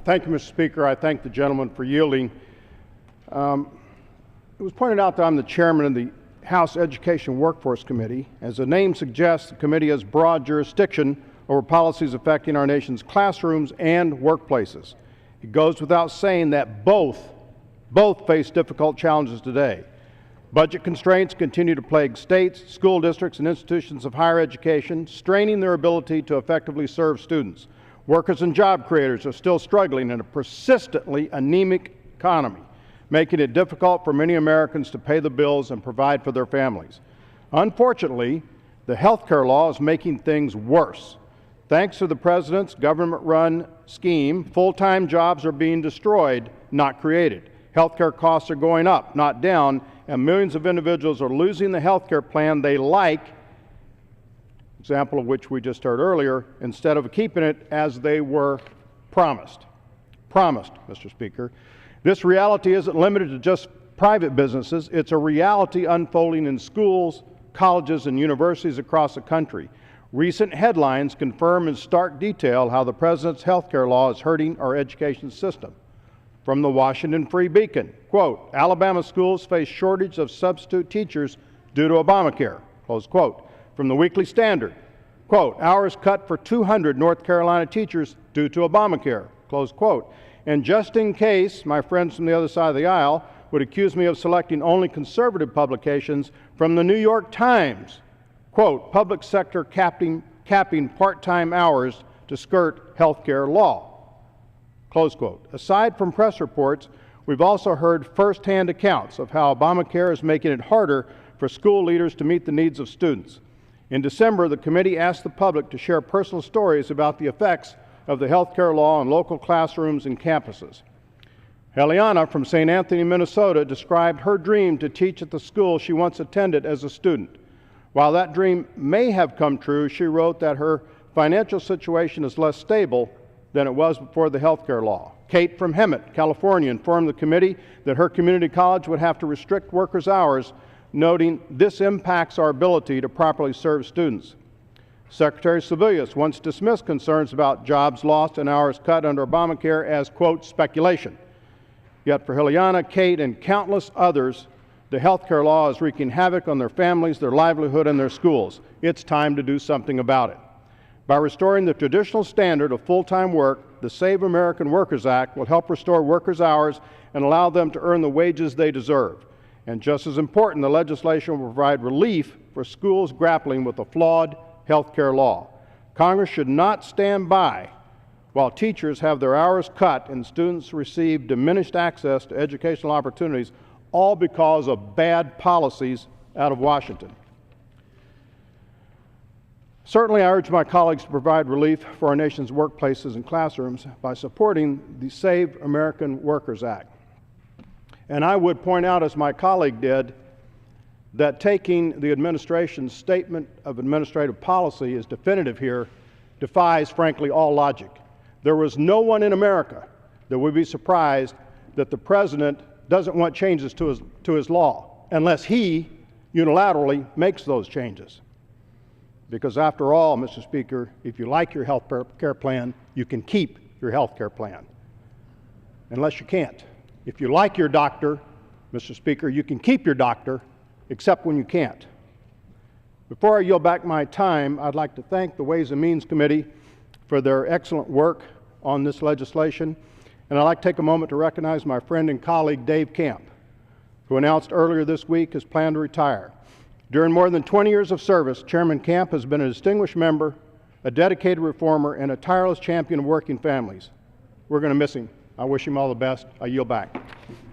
Thank you, Mr. Speaker. I thank the gentleman for yielding. It was pointed out that I'm the chairman of the House Education Workforce Committee. As the name suggests, the committee has broad jurisdiction over policies affecting our nation's classrooms and workplaces. It goes without saying that both face difficult challenges today. Budget constraints continue to plague states, school districts, and institutions of higher education, straining their ability to effectively serve students. Workers and job creators are still struggling in a persistently anemic economy, making it difficult for many Americans to pay the bills and provide for their families. Unfortunately, the health care law is making things worse. Thanks to the President's government-run scheme, full-time jobs are being destroyed, not created. Health care costs are going up, not down, and millions of individuals are losing the health care plan they like, example of which we just heard earlier, instead of keeping it as they were promised. Mr. Speaker. This reality isn't limited to just private businesses. It's a reality unfolding in schools, colleges, and universities across the country. Recent headlines confirm in stark detail how the President's health care law is hurting our education system. From the Washington Free Beacon, quote, Alabama schools face shortage of substitute teachers due to Obamacare, close quote. From the Weekly Standard, quote, hours cut for 200 North Carolina teachers due to Obamacare, close quote. And just in case my friends from the other side of the aisle would accuse me of selecting only conservative publications, from the New York Times, quote, public sector capping part-time hours to skirt health care law, close quote. Aside from press reports, we've also heard firsthand accounts of how Obamacare is making it harder for school leaders to meet the needs of students. In December, the committee asked the public to share personal stories about the effects of the health care law on local classrooms and campuses. Heliana from St. Anthony, Minnesota, described her dream to teach at the school she once attended as a student. While that dream may have come true, she wrote that her financial situation is less stable than it was before the health care law. Kate from Hemet, California, informed the committee that her community college would have to restrict workers' hours, noting this impacts our ability to properly serve students. Secretary Sebelius once dismissed concerns about jobs lost and hours cut under Obamacare as, quote, speculation. Yet for Heliana, Kate, and countless others, the health care law is wreaking havoc on their families, their livelihood, and their schools. It's time to do something about it. By restoring the traditional standard of full-time work, the Save American Workers Act will help restore workers' hours and allow them to earn the wages they deserve. And just as important, the legislation will provide relief for schools grappling with a flawed health care law. Congress should not stand by while teachers have their hours cut and students receive diminished access to educational opportunities, all because of bad policies out of Washington. Certainly, I urge my colleagues to provide relief for our nation's workplaces and classrooms by supporting the Save American Workers Act. And I would point out, as my colleague did, that taking the administration's statement of administrative policy as definitive here defies, frankly, all logic. There was no one in America that would be surprised that the President doesn't want changes to his law unless he unilaterally makes those changes. Because after all, Mr. Speaker, if you like your health care plan, you can keep your health care plan, unless you can't. If you like your doctor, Mr. Speaker, you can keep your doctor, except when you can't. Before I yield back my time, I'd like to thank the Ways and Means Committee for their excellent work on this legislation, and I'd like to take a moment to recognize my friend and colleague Dave Camp, who announced earlier this week his plan to retire. During more than 20 years of service, Chairman Camp has been a distinguished member, a dedicated reformer, and a tireless champion of working families. We're going to miss him. I wish him all the best. I yield back.